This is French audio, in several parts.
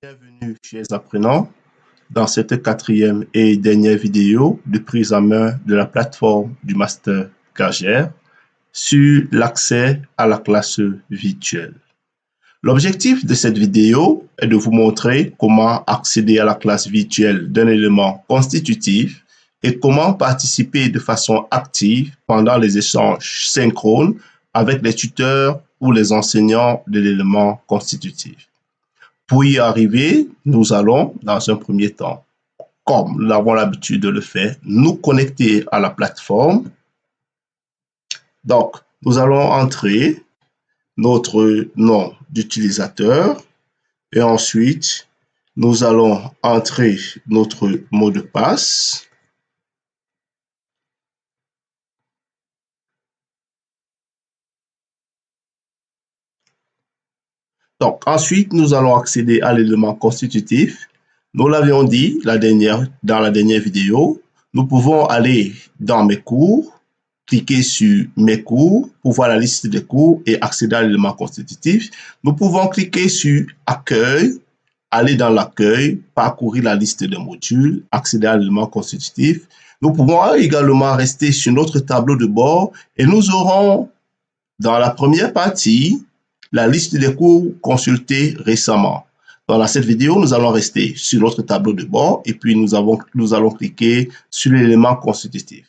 Bienvenue, chers apprenants, dans cette quatrième et dernière vidéo de prise en main de la plateforme du Master Cagère sur l'accès à la classe virtuelle. L'objectif de cette vidéo est de vous montrer comment accéder à la classe virtuelle d'un élément constitutif et comment participer de façon active pendant les échanges synchrones avec les tuteurs ou les enseignants de l'élément constitutif. Pour y arriver, nous allons, dans un premier temps, comme nous avons l'habitude de le faire, nous connecter à la plateforme. Donc, nous allons entrer notre nom d'utilisateur et ensuite, nous allons entrer notre mot de passe. Donc, ensuite, nous allons accéder à l'élément constitutif. Nous l'avions dit dans la dernière vidéo, nous pouvons aller dans mes cours, cliquer sur mes cours pour voir la liste des cours et accéder à l'élément constitutif. Nous pouvons cliquer sur accueil, aller dans l'accueil, parcourir la liste des modules, accéder à l'élément constitutif. Nous pouvons également rester sur notre tableau de bord et nous aurons dans la première partie la liste des cours consultés récemment. Dans cette vidéo, nous allons rester sur notre tableau de bord et puis nous allons cliquer sur l'élément constitutif.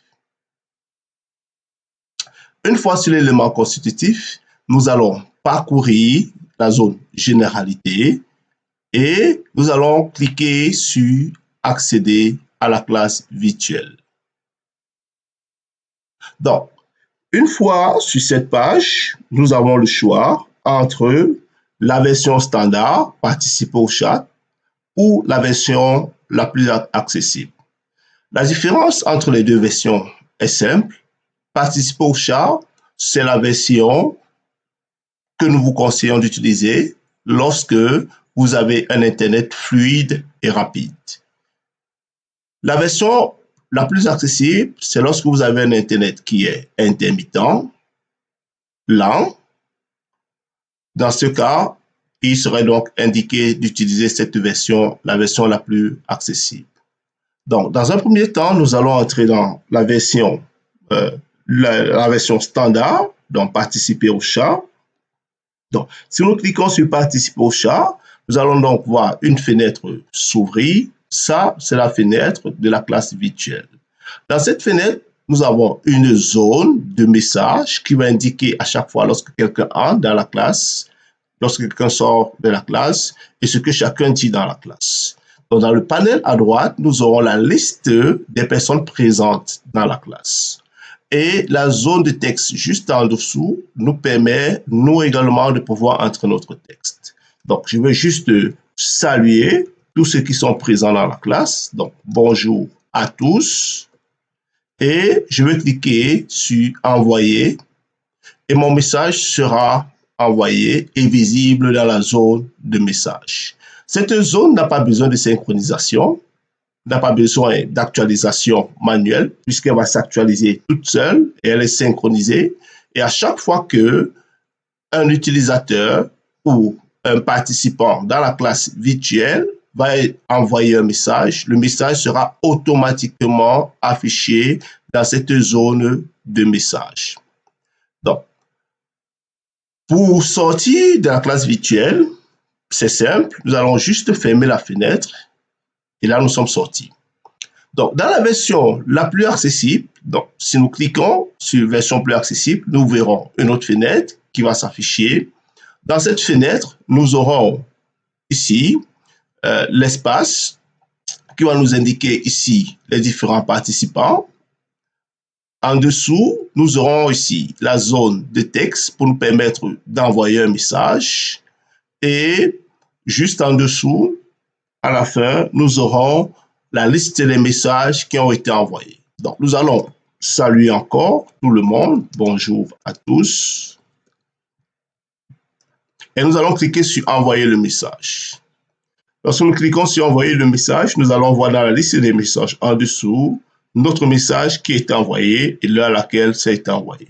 Une fois sur l'élément constitutif, nous allons parcourir la zone généralité et nous allons cliquer sur accéder à la classe virtuelle. Donc, une fois sur cette page, nous avons le choix entre la version standard, participer au chat, ou la version la plus accessible. La différence entre les deux versions est simple. Participer au chat, c'est la version que nous vous conseillons d'utiliser lorsque vous avez un Internet fluide et rapide. La version la plus accessible, c'est lorsque vous avez un Internet qui est intermittent, lent. Dans ce cas, il serait donc indiqué d'utiliser cette version, la version la plus accessible. Donc, dans un premier temps, nous allons entrer dans la version standard, donc participer au chat. Donc, si nous cliquons sur participer au chat, nous allons donc voir une fenêtre s'ouvrir. Ça, c'est la fenêtre de la classe virtuelle. Dans cette fenêtre, nous avons une zone de message qui va indiquer à chaque fois lorsque quelqu'un entre dans la classe, lorsque quelqu'un sort de la classe et ce que chacun dit dans la classe. Donc, dans le panel à droite, nous aurons la liste des personnes présentes dans la classe. Et la zone de texte juste en dessous nous permet, nous également, de pouvoir entrer notre texte. Donc, je vais juste saluer tous ceux qui sont présents dans la classe. Donc, bonjour à tous. Et je vais cliquer sur envoyer et mon message sera envoyé et visible dans la zone de message. Cette zone n'a pas besoin de synchronisation, n'a pas besoin d'actualisation manuelle puisqu'elle va s'actualiser toute seule et elle est synchronisée. Et à chaque fois que un utilisateur ou un participant dans la classe virtuelle va envoyer un message, le message sera automatiquement affiché dans cette zone de message. Donc, pour sortir de la classe virtuelle, c'est simple, nous allons juste fermer la fenêtre et là, nous sommes sortis. Donc, dans la version la plus accessible, donc, si nous cliquons sur version plus accessible, nous verrons une autre fenêtre qui va s'afficher. Dans cette fenêtre, nous aurons ici l'espace qui va nous indiquer ici les différents participants. En dessous, nous aurons ici la zone de texte pour nous permettre d'envoyer un message. Et juste en dessous, à la fin, nous aurons la liste des messages qui ont été envoyés. Donc, nous allons saluer encore tout le monde. Bonjour à tous. Et nous allons cliquer sur envoyer le message. Lorsque nous cliquons sur envoyer le message, nous allons voir dans la liste des messages en dessous notre message qui est envoyé et l'heure à laquelle ça a été envoyé.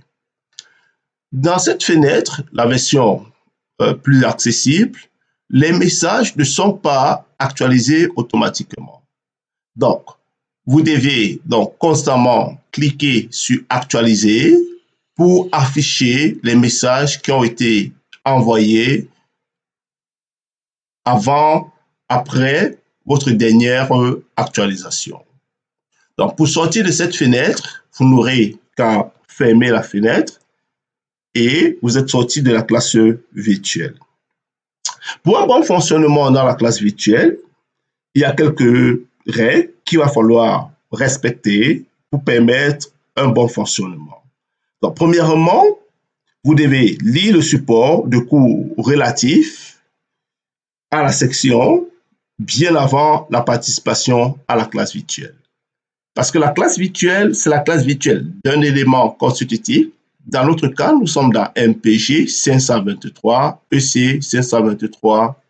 Dans cette fenêtre, la version plus accessible, les messages ne sont pas actualisés automatiquement. Donc, vous devez donc constamment cliquer sur actualiser pour afficher les messages qui ont été envoyés avant, après votre dernière actualisation. Donc, pour sortir de cette fenêtre, vous n'aurez qu'à fermer la fenêtre et vous êtes sorti de la classe virtuelle. Pour un bon fonctionnement dans la classe virtuelle, il y a quelques règles qu'il va falloir respecter pour permettre un bon fonctionnement. Donc, premièrement, vous devez lire le support de cours relatif à la section bien avant la participation à la classe virtuelle. Parce que la classe virtuelle, c'est la classe virtuelle d'un élément constitutif. Dans notre cas, nous sommes dans MPG 523, EC 523.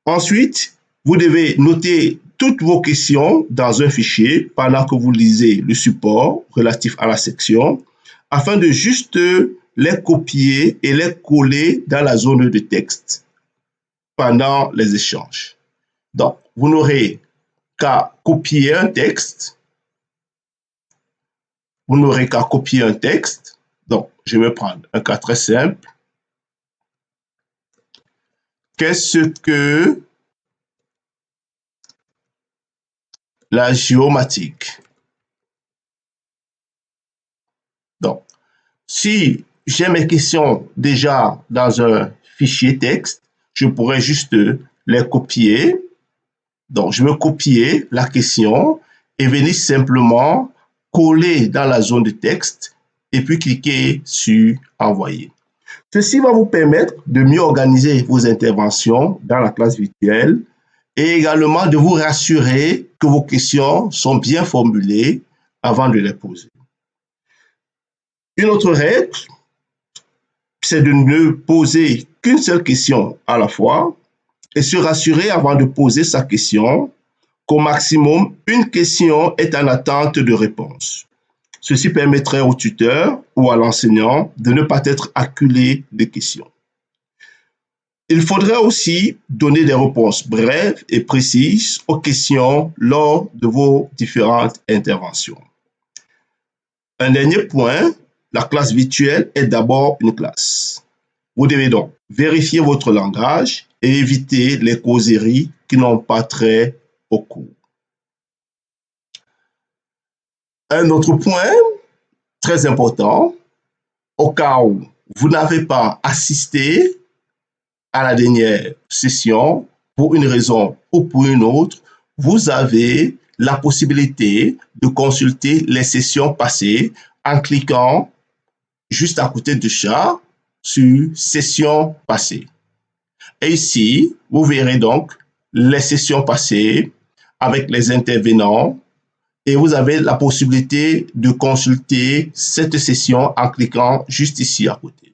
Ensuite, vous devez noter toutes vos questions dans un fichier pendant que vous lisez le support relatif à la section, afin de juste les copier et les coller dans la zone de texte pendant les échanges. Donc, vous n'aurez qu'à copier un texte. Vous n'aurez qu'à copier un texte. Donc, je vais prendre un cas très simple. Qu'est-ce que la géomatique? Donc, si j'ai mes questions déjà dans un fichier texte, je pourrais juste les copier. Donc, je vais copier la question et venir simplement coller dans la zone de texte et puis cliquer sur Envoyer. Ceci va vous permettre de mieux organiser vos interventions dans la classe virtuelle et également de vous rassurer que vos questions sont bien formulées avant de les poser. Une autre règle, c'est de ne poser qu'une seule question à la fois et se rassurer avant de poser sa question qu'au maximum, une question est en attente de réponse. Ceci permettrait au tuteur ou à l'enseignant de ne pas être acculé de questions. Il faudrait aussi donner des réponses brèves et précises aux questions lors de vos différentes interventions. Un dernier point, la classe virtuelle est d'abord une classe. Vous devez donc vérifier votre langage et éviter les causeries qui n'ont pas trait au cours. Un autre point très important, au cas où vous n'avez pas assisté à la dernière session pour une raison ou pour une autre, vous avez la possibilité de consulter les sessions passées en cliquant juste à côté du chat sur Sessions passées. Et ici, vous verrez donc les sessions passées avec les intervenants et vous avez la possibilité de consulter cette session en cliquant juste ici à côté.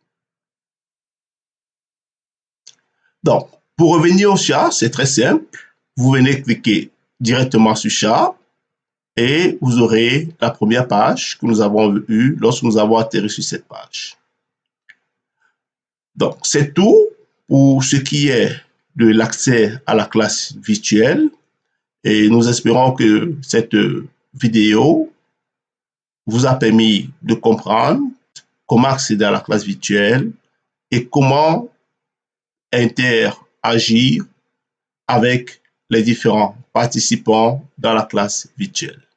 Donc, pour revenir au chat, c'est très simple. Vous venez cliquer directement sur chat et vous aurez la première page que nous avons eue lorsque nous avons atterri sur cette page. Donc, c'est tout pour ce qui est de l'accès à la classe virtuelle et nous espérons que cette vidéo vous a permis de comprendre comment accéder à la classe virtuelle et comment interagir avec les différents participants dans la classe virtuelle.